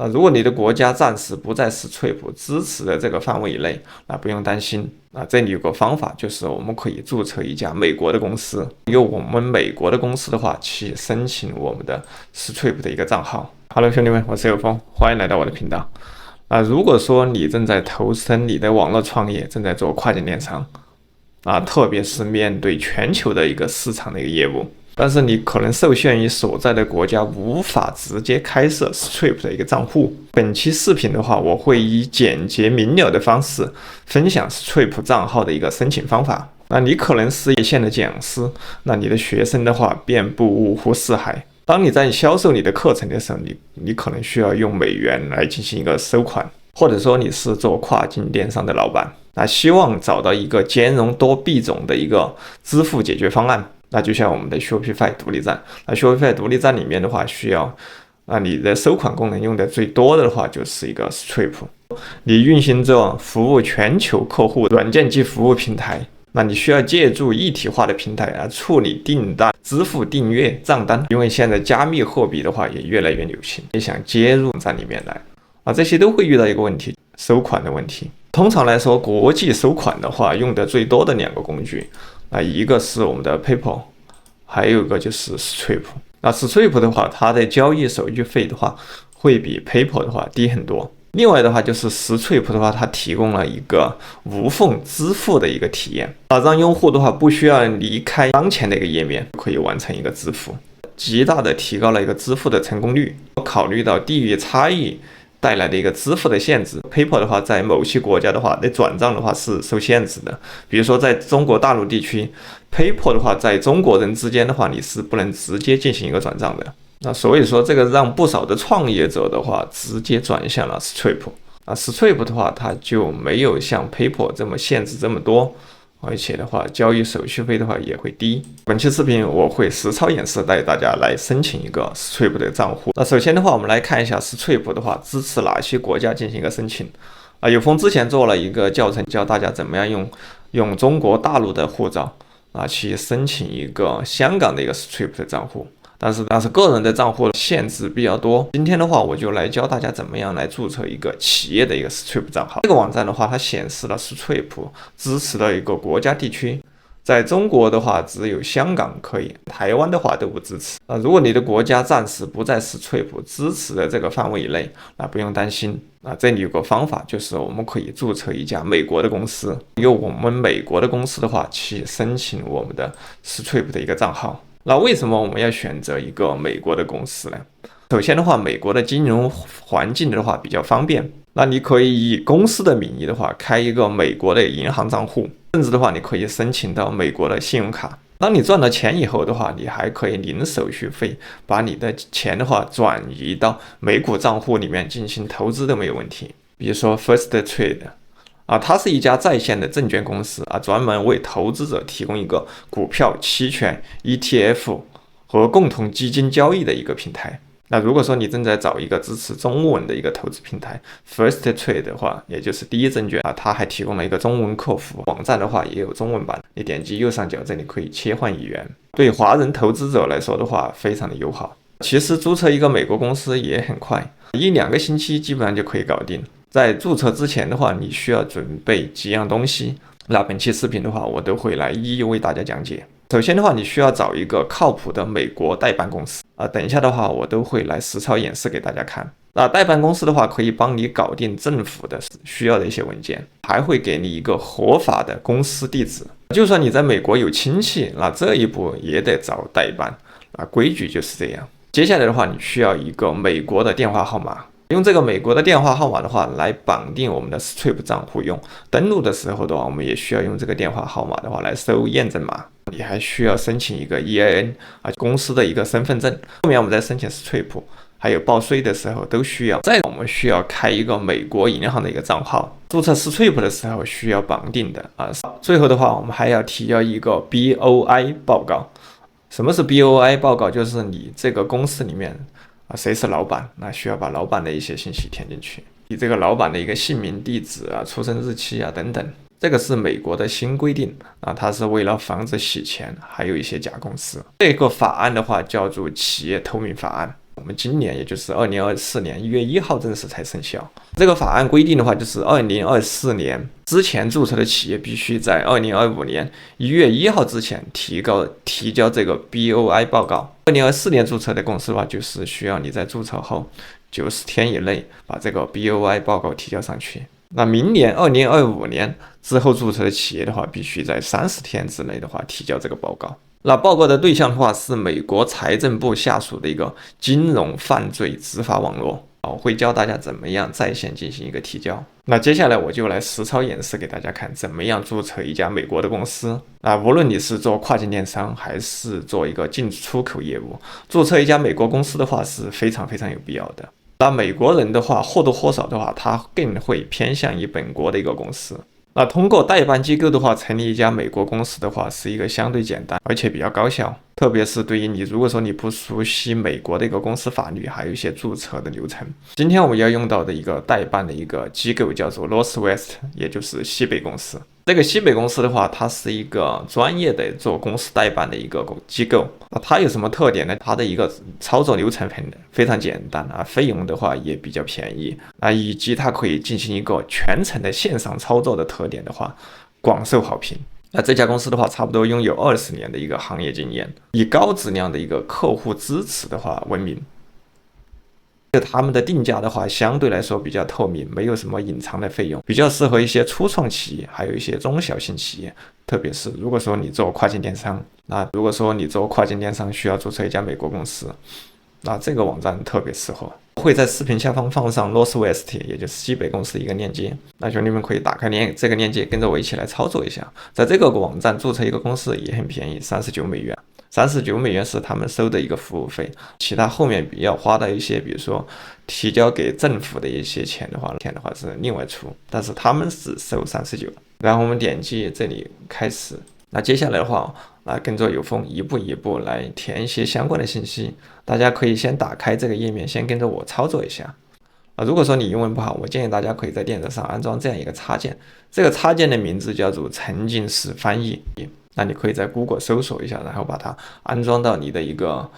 如果你的国家暂时不在 STRIP 支持的这个范围以内，那不用担心。这里有个方法，就是我们可以注册一家美国的公司，由我们美国的公司的话去申请我们的 STRIP 的一个账号。Hello， 兄弟们，我是有风，欢迎来到我的频道。如果说你正在投身你的网络创业，正在做跨境电商，特别是面对全球的一个市场的一个业务，但是你可能受限于所在的国家，无法直接开设 STRIP 的一个账户。本期视频的话，我会以简洁明了的方式分享 STRIP 账号的一个申请方法。你可能是一线的讲师，那你的学生的话遍布五湖四海。当你在销售你的课程的时候，你可能需要用美元来进行一个收款，或者说你是做跨境电商的老板，希望找到一个兼容多币种的一个支付解决方案。那就像我们的 Shopify 独立站，Shopify 独立站里面的话，需要你的收款功能用的最多的话，就是一个 STRIP。你运行着服务全球客户软件及服务平台，那你需要借助一体化的平台处理订单、支付订阅账单。因为现在加密货币的话也越来越流行，也想接入站里面来这些都会遇到一个问题，收款的问题。通常来说，国际收款的话，用的最多的两个工具。一个是我们的 PayPal， 还有一个就是 STRIP。STRIP 的话，它的交易手续费的话，会比 PayPal 的话低很多。另外的话，就是 STRIP 的话，它提供了一个无缝支付的一个体验，让用户的话不需要离开当前的一个页面，可以完成一个支付，极大的提高了一个支付的成功率。考虑到地域差异带来的一个支付的限制， PayPal 的话，在某些国家的话，你转账的话是受限制的。比如说在中国大陆地区， PayPal 的话，在中国人之间的话，你是不能直接进行一个转账的。所以说这个让不少的创业者的话，直接转向了 STRIP。STRIP 的话，它就没有像 PayPal 这么限制这么多。而且的话，交易手续费的话也会低。本期视频我会实操演示带大家来申请一个 STRIP 的账户。首先的话，我们来看一下 STRIP 的话支持哪些国家进行一个申请。有风之前做了一个教程，教大家怎么样用中国大陆的护照去申请一个香港的一个 STRIP 的账户。但是个人的账户限制比较多。今天的话，我就来教大家怎么样来注册一个企业的一个 STRIP 账号。这个网站的话，它显示了 STRIP 支持的一个国家地区。在中国的话，只有香港可以，台湾的话都不支持。如果你的国家暂时不在 STRIP 支持的这个范围以内，那不用担心。这里有个方法，就是我们可以注册一家美国的公司，由我们美国的公司的话去申请我们的 STRIP 的一个账号。为什么我们要选择一个美国的公司呢？首先的话，美国的金融环境的话比较方便。你可以以公司的名义的话开一个美国的银行账户，甚至的话你可以申请到美国的信用卡。当你赚了钱以后的话，你还可以零手续费把你的钱的话转移到美股账户里面进行投资都没有问题。比如说 First Trade。它是一家在线的证券公司专门为投资者提供一个股票、期权、ETF 和共同基金交易的一个平台。如果说你正在找一个支持中文的一个投资平台 ，First Trade 的话，也就是第一证券它还提供了一个中文客服网站的话，也有中文版。你点击右上角这里可以切换语言，对华人投资者来说的话，非常的友好。其实注册一个美国公司也很快，1-2个星期基本上就可以搞定。在注册之前的话，你需要准备几样东西。本期视频的话，我都会来一一为大家讲解。首先的话，你需要找一个靠谱的美国代办公司等一下的话，我都会来实操演示给大家看。代办公司的话，可以帮你搞定政府的需要的一些文件，还会给你一个合法的公司地址。就算你在美国有亲戚，这一步也得找代办规矩就是这样。接下来的话，你需要一个美国的电话号码。用这个美国的电话号码的话来绑定我们的 STRIP 账户用。登录的时候的话，我们也需要用这个电话号码的话来收验证码。你还需要申请一个 EIN 公司的一个身份证。后面我们在申请 STRIP 还有报税的时候都需要。再我们需要开一个美国银行的一个账号。注册 STRIP 的时候需要绑定的最后的话，我们还要提交一个 BOI 报告。什么是 BOI 报告？就是你这个公司里面谁是老板，需要把老板的一些信息填进去，你这个老板的一个姓名、地址出生日期等等。这个是美国的新规定它是为了防止洗钱，还有一些假公司。这个法案的话叫做企业透明法案。我们今年也就是2024年1月1号正式才生效。这个法案规定的话，就是2024年之前注册的企业必须在2025年1月1号之前提交这个 BOI 报告。2024年注册的公司的话，就是需要你在注册后90天以内把这个 BOI 报告提交上去。那明年2025年之后注册的企业的话，必须在30天之内的话提交这个报告。那报告的对象的话是美国财政部下属的一个金融犯罪执法网络。我会教大家怎么样在线进行一个提交。那接下来我就来实操演示给大家看，怎么样注册一家美国的公司。无论你是做跨境电商还是做一个进出口业务，注册一家美国公司的话是非常非常有必要的。那美国人的话，或多或少的话，他更会偏向于本国的一个公司。那通过代办机构的话，成立一家美国公司的话，是一个相对简单而且比较高效。特别是对于你，如果说你不熟悉美国的一个公司法律，还有一些注册的流程。今天我们要用到的一个代办的一个机构叫做 Northwest， 也就是西北公司。这个西北公司的话，它是一个专业的做公司代办的一个机构。它有什么特点呢？它的一个操作流程非常简单费用的话也比较便宜以及它可以进行一个全程的线上操作的特点的话，广受好评。这家公司的话，差不多拥有20年的一个行业经验，以高质量的一个客户支持的话闻名。他们的定价的话，相对来说比较透明，没有什么隐藏的费用，比较适合一些初创企业，还有一些中小型企业。特别是如果说你做跨境电商，需要注册一家美国公司，那这个网站特别适合。会在视频下方放上 Northwest， 也就是西北公司的一个链接，那兄弟们可以打开这个链接，跟着我一起来操作一下。在这个网站注册一个公司也很便宜，$39是他们收的一个服务费，其他后面要花的一些，比如说提交给政府的一些钱的话是另外出，但是他们只收39。然后我们点击这里开始，那接下来的话，跟着有风一步一步来填一些相关的信息。大家可以先打开这个页面，先跟着我操作一下。如果说你英文不好，我建议大家可以在电脑上安装这样一个插件，这个插件的名字叫做沉浸式翻译。那你可以在 Google 搜索一下，然后把它安装到你的一个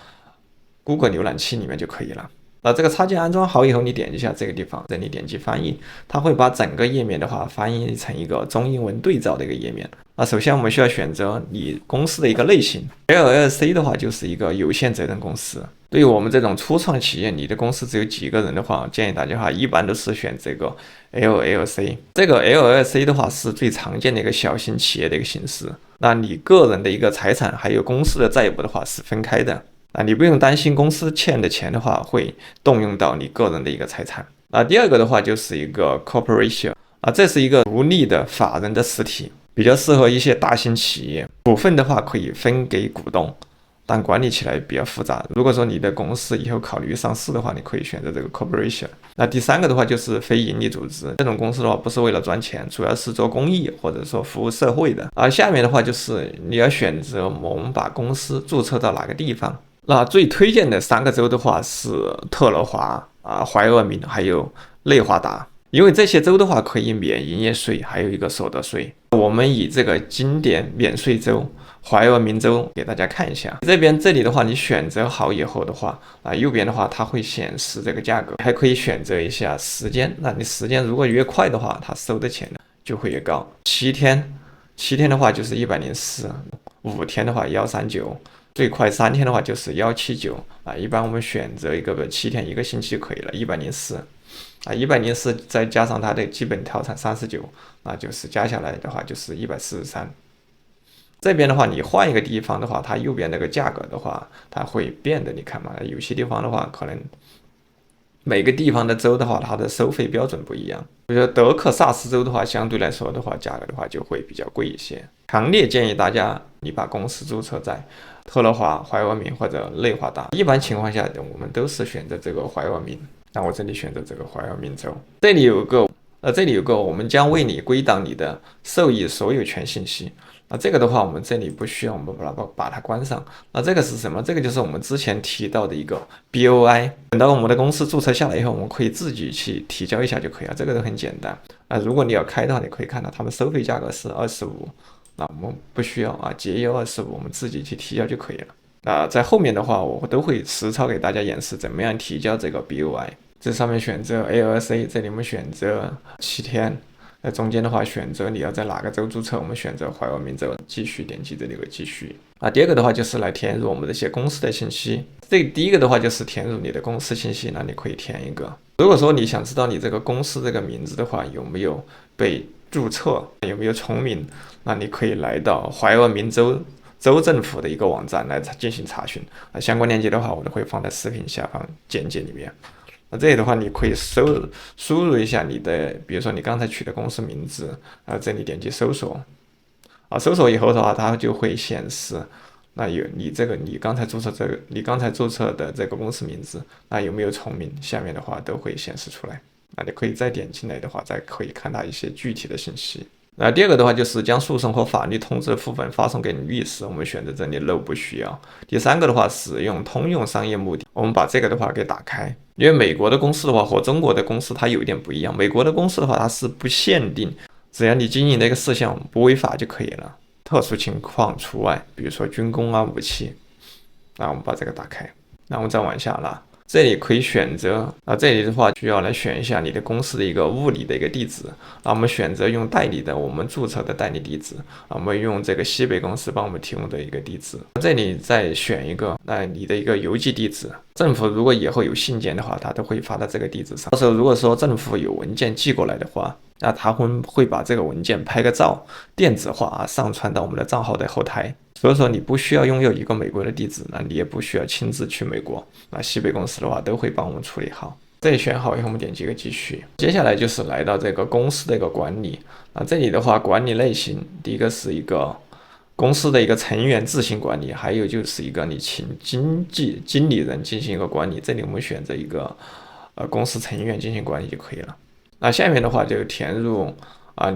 Google 浏览器里面就可以了。那这个插件安装好以后，你点击一下这个地方，这里点击翻译，它会把整个页面的话翻译成一个中英文对照的一个页面。那首先我们需要选择你公司的一个类型 ，LLC 的话就是一个有限责任公司。对于我们这种初创企业，你的公司只有几个人的话，建议大家一般都是选这个 LLC。这个 LLC 的话是最常见的一个小型企业的一个形式。那你个人的一个财产还有公司的债务的话是分开的。你不用担心公司欠的钱的话会动用到你个人的一个财产。第二个的话就是一个 corporation， 这是一个独立的法人的实体，比较适合一些大型企业。股份的话可以分给股东，但管理起来比较复杂。如果说你的公司以后考虑上市的话，你可以选择这个 corporation。第三个的话就是非营利组织，这种公司的话不是为了赚钱，主要是做公益或者说服务社会的。下面的话就是你要选择我们把公司注册到哪个地方。那最推荐的3个州的话是特罗华、怀俄明还有内华达，因为这些州的话可以免营业税，还有一个所得税。我们以这个经典免税州怀俄明州给大家看一下。这里的话，你选择好以后的话，右边的话它会显示这个价格，还可以选择一下时间。那你时间如果越快的话，它收的钱就会越高。7天的话就是104，5天的话139。最快3天的话就是179一般我们选择一个7天1个星期就可以了，104，104再加上它的基本条产39，那就是加下来的话就是143。这边的话你换一个地方的话，它右边那个价格的话它会变的，你看嘛，有些地方的话可能每个地方的州的话它的收费标准不一样，比如说德克萨斯州的话相对来说的话价格的话就会比较贵一些。强烈建议大家你把公司注册在特罗华、怀俄明或者内华达，一般情况下我们都是选择这个怀俄明。那我这里选择这个怀俄明州，这里有个我们将为你归档你的受益所有权信息。这个的话我们这里不需要，我们把它关上。这个是什么？这个就是我们之前提到的一个 BOI。等到我们的公司注册下来以后，我们可以自己去提交一下就可以了，这个都很简单。如果你要开的话，你可以看到他们收费价格是25，那我们不需要节约25，我们自己去提交就可以了。在后面的话，我都会实操给大家演示怎么样提交这个 BOI。这上面选择 ALSA， 这里我们选择7天。中间的话选择你要在哪个州注册，我们选择怀俄明州，继续点击这里有个继续。第二个的话就是来填入我们这些公司的信息。第一个的话就是填入你的公司信息，那你可以填一个。如果说你想知道你这个公司这个名字的话有没有被注册，有没有重名，那你可以来到怀俄明州政府的一个网站来进行查询。相关链接的话，我都会放在视频下方简介里面。这里的话，你可以输入一下你的，比如说你刚才取的公司名字，这里点击搜索，搜索以后的话，它就会显示，那有你刚才注册的这个公司名字，那有没有重名？下面的话都会显示出来。那你可以再点进来的话，再可以看到一些具体的信息。第二个的话就是将诉讼和法律通知副本发送给你律师，我们选择这里 No 不需要。第三个的话，使用通用商业目的，我们把这个的话给打开。因为美国的公司的话和中国的公司它有一点不一样，美国的公司的话它是不限定，只要你经营的一个事项不违法就可以了，特殊情况除外，比如说军工啊、武器。那我们把这个打开，那我们再往下拉。这里可以选择，这里的话需要来选一下你的公司的一个物理的一个地址。我们选择用代理的，我们注册的代理地址。我们用这个西北公司帮我们提供的一个地址。这里再选一个，你的一个邮寄地址。政府如果以后有信件的话，它都会发到这个地址上。到时候如果说政府有文件寄过来的话，那他会把这个文件拍个照，电子化上传到我们的账号的后台。所以说你不需要拥有一个美国的地址，那你也不需要亲自去美国，那西北公司的话都会帮我们处理好。这里选好以后，我们点击一个继续。接下来就是来到这个公司的一个管理。这里的话管理类型，第一个是一个公司的一个成员自行管理，还有就是一个你请经理人进行一个管理。这里我们选择一个公司成员进行管理就可以了。那下面的话就填入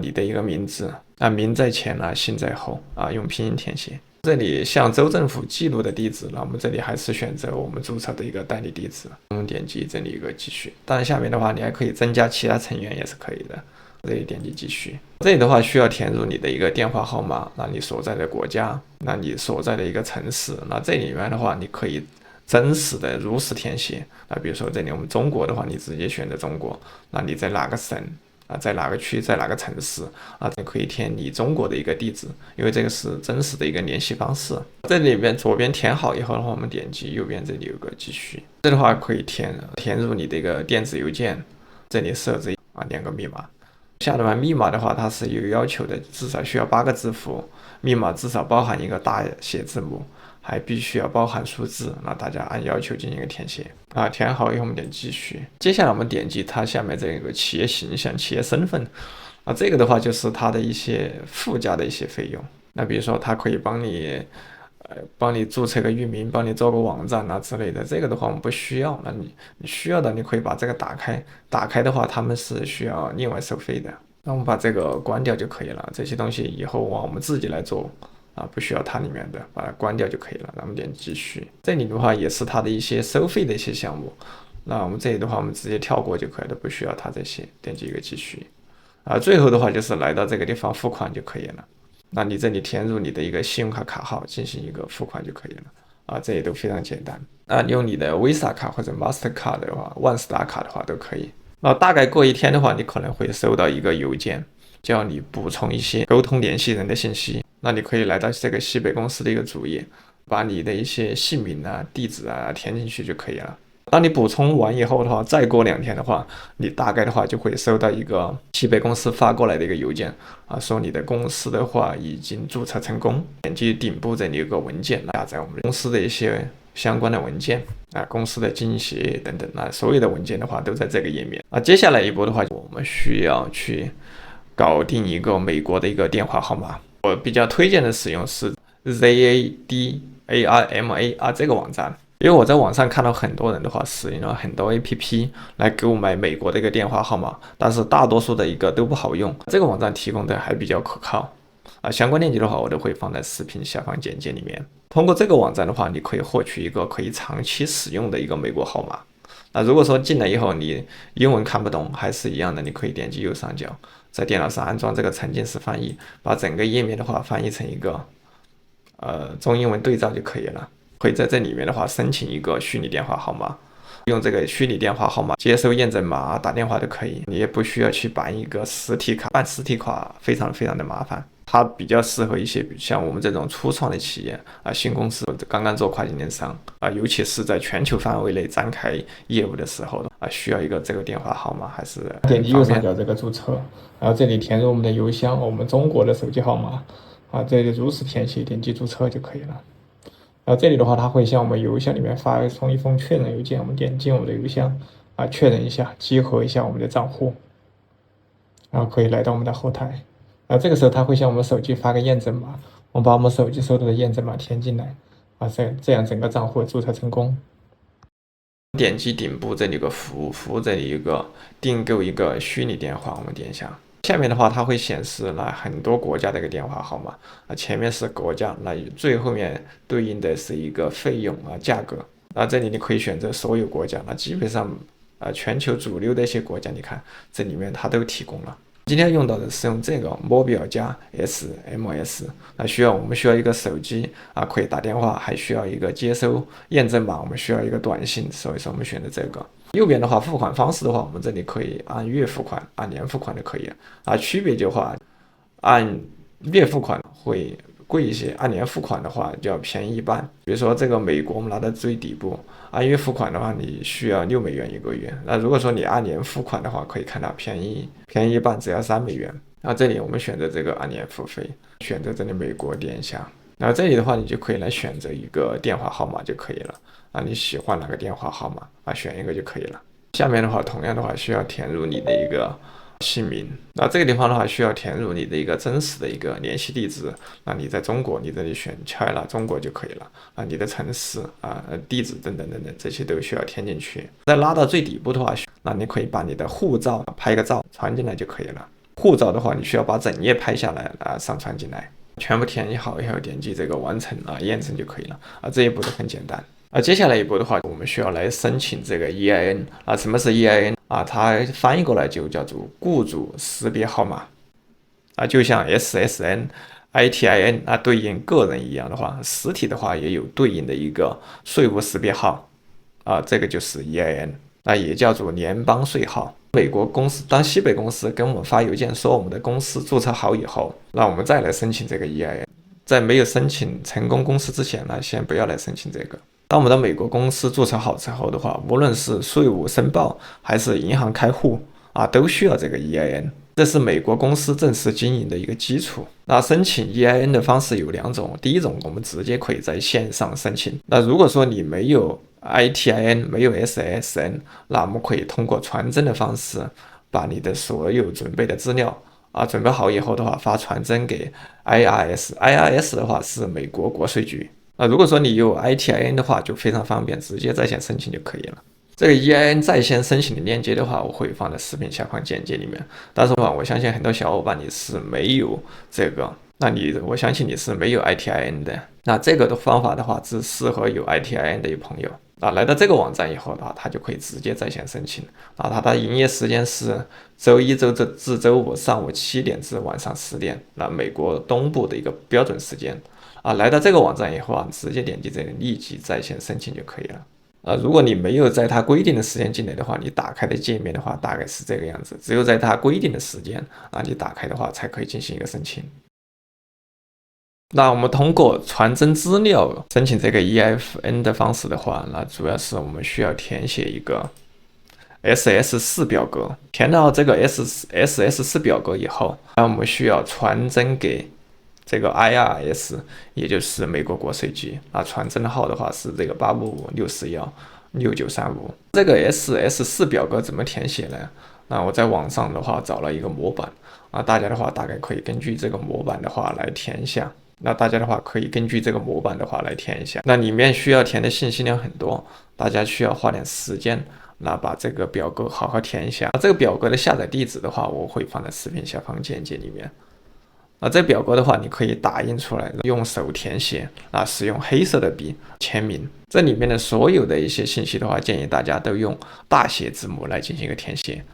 你的一个名字，名在前姓在后用拼音填写。这里向州政府记录的地址，那我们这里还是选择我们注册的一个代理地址。我们点击这里一个继续。当然下面的话你还可以增加其他成员也是可以的。这里点击继续。这里的话需要填入你的一个电话号码，那你所在的国家，那你所在的一个城市。那这里面的话你可以真实的如实填写。比如说这里我们中国的话，你直接选择中国。那你在哪个省？在哪个区，在哪个城市你可以填你中国的一个地址，因为这个是真实的一个联系方式。这里边左边填好以后的话，我们点击右边这里有个继续。这的话可以填入你的一个电子邮件，这里设置2个密码。下面密码的话它是有要求的，至少需要8个字符，密码至少包含一个大写字母，还必须要包含数字。那大家按要求进行一个填写填好以后我们点继续。接下来我们点击它下面这个企业形象、企业身份这个的话就是它的一些附加的一些费用。那比如说它可以帮你注册个域名，帮你做个网站之类的，这个的话我们不需要。那你需要的你可以把这个打开的话他们是需要另外收费的。那我们把这个关掉就可以了，这些东西以后我们自己来做不需要它里面的，把它关掉就可以了。那我们点继续。这里的话也是它的一些收费的一些项目，那我们这里的话我们直接跳过就可以了，不需要它这些。点击一个继续最后的话就是来到这个地方付款就可以了。那你这里填入你的一个信用卡卡号进行一个付款就可以了这也都非常简单用你的 Visa 卡或者 Mastercard 的话，万斯达卡的话都可以。那大概过1天的话，你可能会收到一个邮件，叫你补充一些沟通联系人的信息。那你可以来到这个西北公司的一个主页，把你的一些姓名地址填进去就可以了。当你补充完以后的话，再过2天的话，你大概的话就会收到一个西北公司发过来的一个邮件说你的公司的话已经注册成功。点击顶部这里有个文件，下载我们公司的一些相关的文件公司的经营协议等等所有的文件的话都在这个页面接下来一步的话，我们需要去搞定一个美国的一个电话号码。我比较推荐的使用是 ZADARMA 这个网站，因为我在网上看到很多人的话使用了很多 APP 来购买美国的一个电话号码，但是大多数的一个都不好用。这个网站提供的还比较可靠相关链接的话我都会放在视频下方简介里面。通过这个网站的话，你可以获取一个可以长期使用的一个美国号码。如果说进来以后你英文看不懂，还是一样的，你可以点击右上角，在电脑上安装这个沉浸式翻译，把整个页面的话翻译成一个中英文对照就可以了。会在这里面的话申请一个虚拟电话号码，用这个虚拟电话号码接收验证码打电话都可以，你也不需要去办一个实体卡，办实体卡非常的麻烦。它比较适合一些像我们这种初创的企业新公司刚刚做跨境电商尤其是在全球范围内展开业务的时候需要一个这个电话号码还是点击右上角这个注册，然后这里填入我们的邮箱，我们中国的手机号码这里如实填写，点击注册就可以了。然后这里的话，它会向我们邮箱里面发送一封确认邮件，我们点击我们的邮箱确认一下，激活一下我们的账户，然后可以来到我们的后台。这个时候它会向我们手机发个验证码，我们把我们手机收到的验证码填进来这样整个账户注册成功。点击顶部这里有个服务这里有个订购一个虚拟电话，我们点一下。下面的话它会显示很多国家的一个电话号码前面是国家，最后面对应的是一个费用价格这里你可以选择所有国家基本上全球主流的一些国家，你看这里面它都提供了。今天用到的是用这个摩比尔加 SMS 我们需要一个手机可以打电话，还需要一个接收验证码，我们需要一个短信，所以说我们选择这个。右边的话付款方式的话，我们这里可以按月付款按年付款都可以区别的话按月付款会贵一些，按年付款的话就要便宜一半。比如说这个美国我们拿到最底部，按月付款的话你需要6美元一个月，如果说你按年付款的话，可以看到便宜一半，只要3美元。这里我们选择这个按年付费，选择这里美国点一下，然后这里的话你就可以来选择一个电话号码就可以了你喜欢哪个电话号码选一个就可以了。下面的话同样的话需要填入你的一个姓名，这个地方的话需要填入你的一个真实的一个联系地址，你在中国你这里选China中国就可以了你的城市地址等等这些都需要填进去。再拉到最底部的话你可以把你的护照拍个照传进来就可以了。护照的话你需要把整页拍下来上传进来，全部填好以后点击这个完成验证就可以了这一步都很简单。接下来一步的话，我们需要来申请这个 EIN 什么是 EIN 它翻译过来就叫做雇主识别号码就像 SSN、ITIN 对应个人一样的话，实体的话也有对应的一个税务识别号这个就是 EIN 也叫做联邦税号。美国公司当西北公司跟我们发邮件说我们的公司注册好以后，那我们再来申请这个 EIN。在没有申请成功公司之前先不要来申请这个。当我们的美国公司注册好之后的话，无论是税务申报还是银行开户都需要这个 EIN， 这是美国公司正式经营的一个基础。申请 EIN 的方式有2种，第一种我们直接可以在线上申请。如果说你没有 ITIN 没有 SSN， 那我们可以通过传真的方式把你的所有准备的资料准备好以后的话发传真给 IRS 的话是美国国税局如果说你有 ITIN 的话就非常方便，直接在线申请就可以了。这个 EIN 在线申请的链接的话我会放在视频下方简介里面，但是的话我相信很多小伙伴你是没有这个，我相信你是没有 ITIN 的，这个的方法的话只适合有 ITIN 的朋友来到这个网站以后的话，他就可以直接在线申请它的营业时间是周一至周五上午7点至晚上10点美国东部的一个标准时间来到这个网站以后直接点击这个立即在线申请就可以了如果你没有在它规定的时间进来的话，你打开的界面的话大概是这个样子，只有在它规定的时间你打开的话才可以进行一个申请。我们通过传真资料申请这个 EIN 的方式的话，主要是我们需要填写一个 SS4 表格，填到这个 SS4 表格以后，我们需要传真给这个 IRS， 也就是美国国税局传真号的话是这个855-641-6935。这个 SS4 表格怎么填写呢？我在网上的话找了一个模板大家的话大概可以根据这个模板的话来填一下。大家的话可以根据这个模板的话来填一下，里面需要填的信息量很多，大家需要花点时间把这个表格好好填一下。这个表格的下载地址的话我会放在视频下方简介里面。这表格的话你可以打印出来用手填写使用黑色的笔签名。这里面的所有的一些信息的话建议大家都用大写字母来进行一个填写，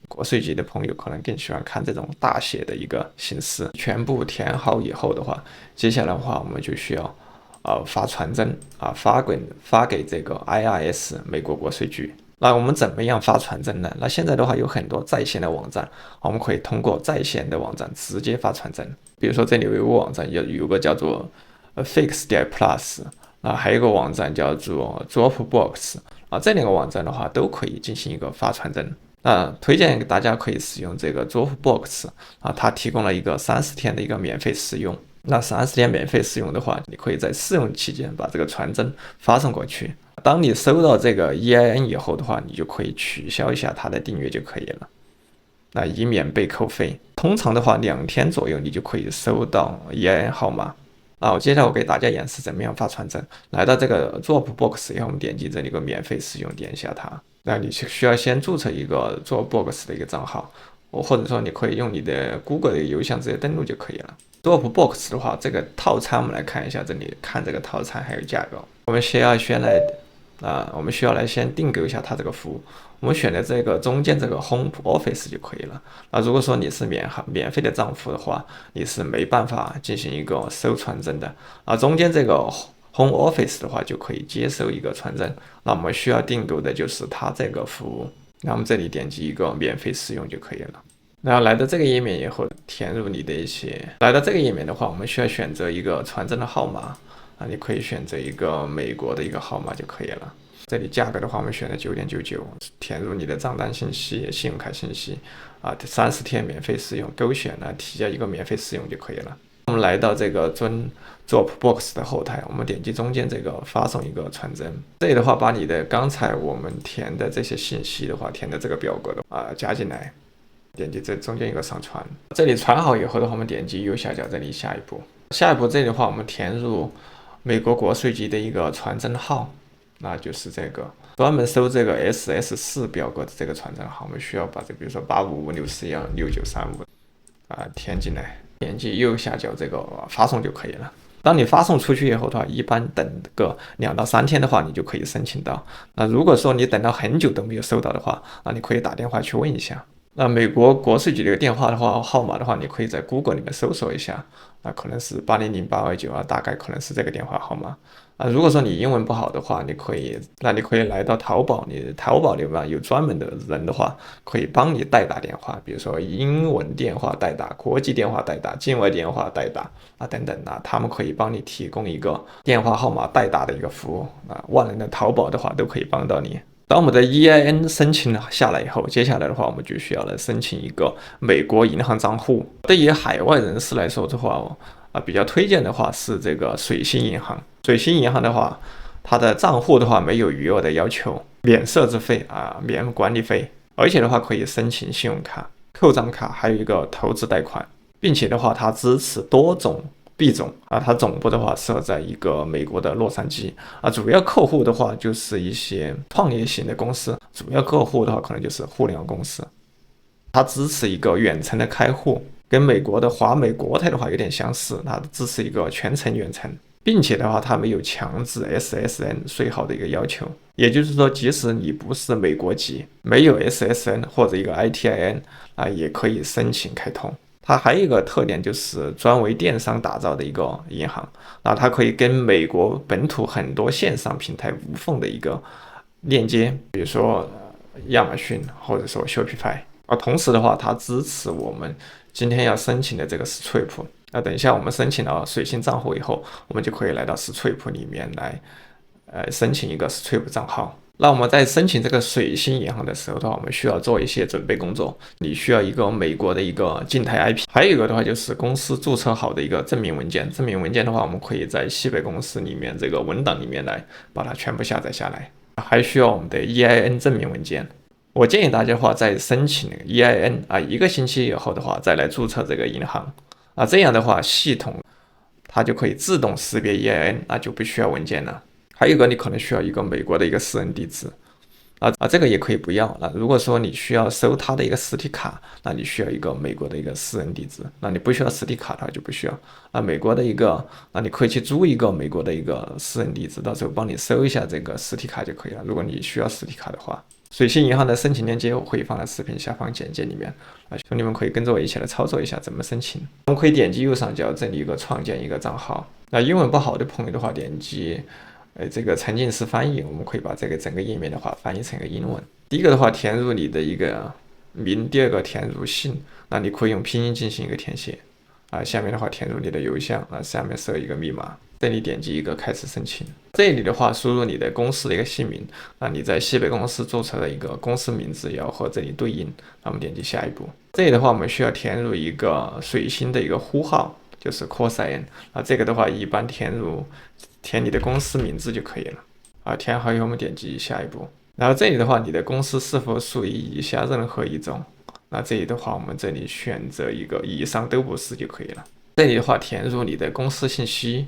国税局的朋友可能更喜欢看这种大写的一个形式。全部填好以后的话，接下来的话我们就需要发传真发给这个 IRS 美国国税局。那我们怎么样发传真呢？那现在的话有很多在线的网站，我们可以通过在线的网站直接发传真。比如说这里有一个网站，有个叫做Fix.Plus Plus， 还有一个网站叫做 Dropbox 这两个网站的话都可以进行一个发传真。推荐给大家可以使用这个 Dropbox 它提供了一个30天的一个免费试用。那30天免费试用的话，你可以在试用期间把这个传真发送过去。当你收到这个 EIN 以后的话，你就可以取消一下它的订阅就可以了，以免被扣费。通常的话2天左右你就可以收到 EIN 号码。我接下来我给大家演示怎么样发传真。来到这个 Dropbox 以后，我们点击这里个免费使用，点一下它。那你需要先注册一个 Dropbox 的一个账号，或者说你可以用你的 Google 的邮箱直接登录就可以了。Dropbox 的话，这个套餐我们来看一下，这里看这个套餐还有价格。我们需要来先订购一下它这个服务。我们选的这个中间这个 Home Office 就可以了。如果说你是免费的账户的话，你是没办法进行一个收传真的。中间这个 Home Office 的话就可以接收一个传真。那我们需要订购的就是它这个服务。那我们这里点击一个免费使用就可以了。然后来到这个页面以后，填入你的来到这个页面的话，我们需要选择一个传真的号码你可以选择一个美国的一个号码就可以了。这里价格的话，我们选择9.99，填入你的账单信息、信用卡信息30天免费使用，勾选提交一个免费使用就可以了。我们来到这个Dropbox 的后台，我们点击中间这个发送一个传真。这里的话，把你的刚才我们填的这些信息的话，填的这个表格的加进来。点击这中间一个上传，这里传好以后的话，我们点击右下角这里下一步这里的话，我们填入美国国税局的一个传真号，那就是这个专门收这个 SS4 表格的这个传真号，我们需要把这比如说855641693填进来，点击右下角这个发送就可以了。当你发送出去以后的话，一般等个2到3天的话，你就可以申请到。如果说你等到很久都没有收到的话，你可以打电话去问一下。美国国税局的电话的话，号码的话，你可以在 Google 里面搜索一下，可能是800-829大概可能是这个电话号码。如果说你英文不好的话，你可以来到淘宝，你淘宝里面有专门的人的话，可以帮你代打电话，比如说英文电话代打、国际电话代打、境外电话代打等等他们可以帮你提供一个电话号码代打的一个服务万能的淘宝的话都可以帮到你。当我们的 EIN 申请下来以后，接下来的话我们就需要来申请一个美国银行账户。对于海外人士来说的话比较推荐的话是这个水星银行。水星银行的话，它的账户的话没有余额的要求，免设置费免管理费，而且的话可以申请信用卡、扣账卡，还有一个投资贷款，并且的话它支持多种币种它总部的话设在一个美国的洛杉矶主要客户的话就是一些创业型的公司，主要客户的话可能就是互联网公司。它支持一个远程的开户，跟美国的华美国泰的话有点相似，它支持一个全程远程，并且的话它没有强制 SSN 税号的一个要求，也就是说即使你不是美国籍，没有 SSN 或者一个 ITIN 也可以申请开通。它还有一个特点就是专为电商打造的一个银行它可以跟美国本土很多线上平台无缝的一个链接，比如说亚马逊或者说 Shopify同时的话它支持我们今天要申请的这个 Stripe等一下我们申请了水星账户以后，我们就可以来到 Stripe 里面来申请一个 Stripe 账号。那我们在申请这个水星银行的时候的话，我们需要做一些准备工作。你需要一个美国的一个静态 IP， 还有一个的话就是公司注册好的一个证明文件。证明文件的话，我们可以在西北公司里面这个文档里面来把它全部下载下来。还需要我们的 EIN 证明文件。我建议大家的话，在申请 EIN 1个星期以后的话，再来注册这个银行这样的话系统它就可以自动识别 EIN， 就不需要文件了。还有一个，你可能需要一个美国的一个私人地址这个也可以不要。如果说你需要收它的一个实体卡，那你需要一个美国的一个私人地址。那你不需要实体卡的话就不需要美国的一个你可以去租一个美国的一个私人地址，到时候帮你收一下这个实体卡就可以了。如果你需要实体卡的话，水星银行的申请链接我会放在视频下方简介里面兄弟们可以跟着我一起来操作一下怎么申请。我们可以点击右上角这里一个创建一个账号那英文不好的朋友的话，点击这个沉浸式翻译，我们可以把这个整个页面的话翻译成一个英文。第一个的话，填入你的一个名，第二个填入姓，那你可以用拼音进行一个填写啊。下面的话填入你的邮箱啊，下面设一个密码。这里点击一个开始申请。这里的话，输入你的公司的一个姓名，那你在西北公司注册的一个公司名字要和这里对应。那我们点击下一步。这里的话，我们需要填入一个水星的一个呼号，就是 cosine 啊。这个的话，一般填你的公司名字就可以了啊。填好以后，我们点击下一步。然后这里的话，你的公司是否属于以下任何一种？那这里的话，我们这里选择一个以上都不是就可以了。这里的话，填入你的公司信息。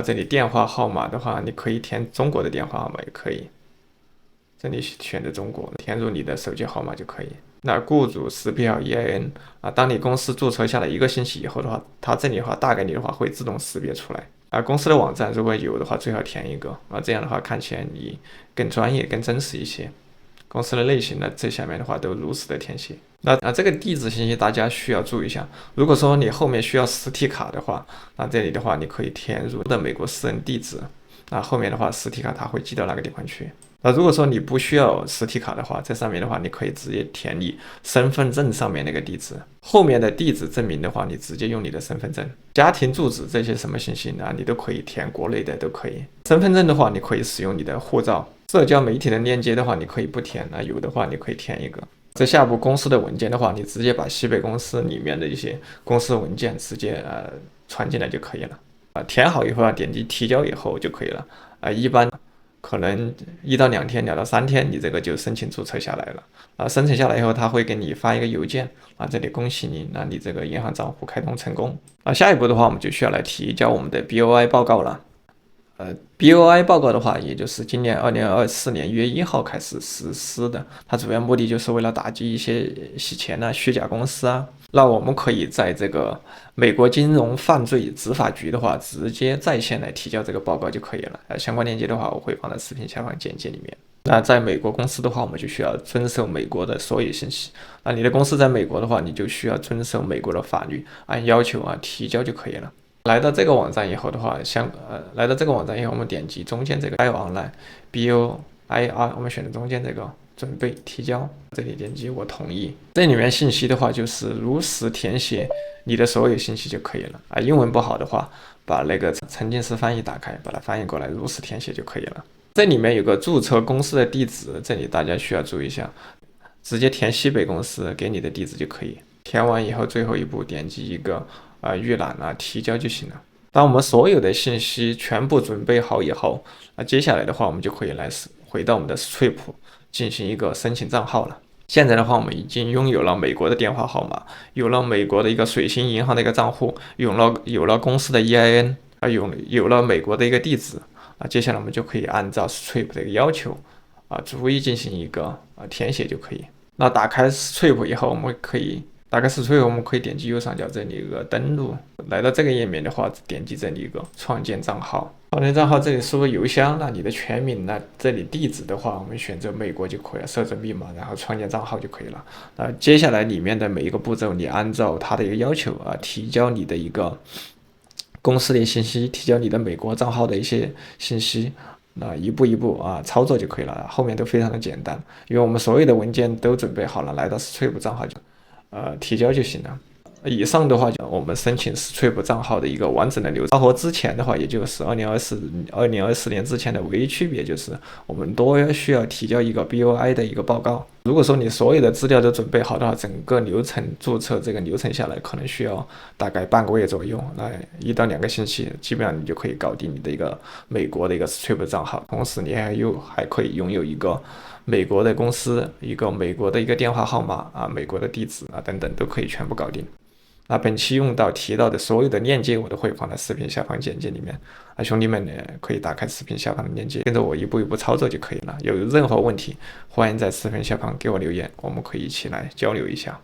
这里电话号码的话，你可以填中国的电话号码也可以。这里选择中国，填入你的手机号码就可以。那雇主识别号 EIN 啊，当你公司注册下来1个星期以后的话，它这里的话大概率的话会自动识别出来啊。公司的网站如果有的话，最好填一个啊，这样的话看起来你更专业、更真实一些。公司的类型呢，这下面的话都如实的填写。那这个地址信息大家需要注意一下。如果说你后面需要实体卡的话，那这里的话你可以填入的美国私人地址。那后面的话实体卡它会寄到那个地方去。那如果说你不需要实体卡的话，在上面的话你可以直接填你身份证上面那个地址。后面的地址证明的话，你直接用你的身份证、家庭住址这些什么信息呢，你都可以填，国内的都可以。身份证的话，你可以使用你的护照。社交媒体的链接的话，你可以不填，那有的话你可以填一个。这下步公司的文件的话，你直接把西北公司里面的一些公司文件直接传进来就可以了。填好以后点击提交以后就可以了。一般可能1到2天，2到3天，你这个就申请注册下来了。申请下来以后，他会给你发一个邮件这里恭喜你，那你这个银行账户开通成功。下一步的话，我们就需要来提交我们的 BOI 报告了。BOI 报告的话，也就是今年2024年1月1号开始实施的，它主要目的就是为了打击一些洗钱虚假公司那我们可以在这个美国金融犯罪执法局的话，直接在线来提交这个报告就可以了。相关链接的话，我会放在视频下方简介里面。那在美国公司的话，我们就需要遵守美国的所有信息。你的公司在美国的话，你就需要遵守美国的法律，按要求提交就可以了。来到这个网站以后的话，我们点击中间这个 File Online BOIR， 我们选择中间这个准备提交，这里点击我同意。这里面信息的话就是如实填写你的所有信息就可以了英文不好的话，把那个沉浸式翻译打开，把它翻译过来，如实填写就可以了。这里面有个注册公司的地址，这里大家需要注意一下，直接填西北公司给你的地址就可以。填完以后，最后一步点击一个预览提交就行了。当我们所有的信息全部准备好以后，接下来的话我们就可以来回到我们的 Stripe 进行一个申请账号了。现在的话，我们已经拥有了美国的电话号码，有了美国的一个水星银行的一个账户，有了公司的 EIN，有了美国的一个地址接下来我们就可以按照 Stripe 的一个要求逐一进行一个填写就可以。那打开 Stripe 以后，我们可以点击右上角这里一个登录，来到这个页面的话，点击这里一个创建账号。创建账号这里输入邮箱，那你的全名，那这里地址的话，我们选择美国就可以了，设置密码，然后创建账号就可以了。接下来里面的每一个步骤，你按照它的一个要求提交你的一个公司的信息，提交你的美国账号的一些信息。一步一步操作就可以了，后面都非常的简单，因为我们所有的文件都准备好了，来到 Stripe 账号就提交就行了。以上的话，我们申请 Stripe 账号的一个完整的流程。和之前的话，也就是2024年之前的唯一区别就是我们都需要提交一个 BOI 的一个报告。如果说你所有的资料都准备好的话，整个流程注册这个流程下来可能需要大概半个月左右，那1到2个星期，基本上你就可以搞定你的一个美国的一个 Stripe 账号。同时你还可以拥有一个美国的公司，一个美国的一个电话号码美国的地址等等都可以全部搞定。本期提到的所有的链接我都会放在视频下方简介里面兄弟们呢可以打开视频下方的链接，跟着我一步一步操作就可以了。有任何问题，欢迎在视频下方给我留言，我们可以一起来交流一下。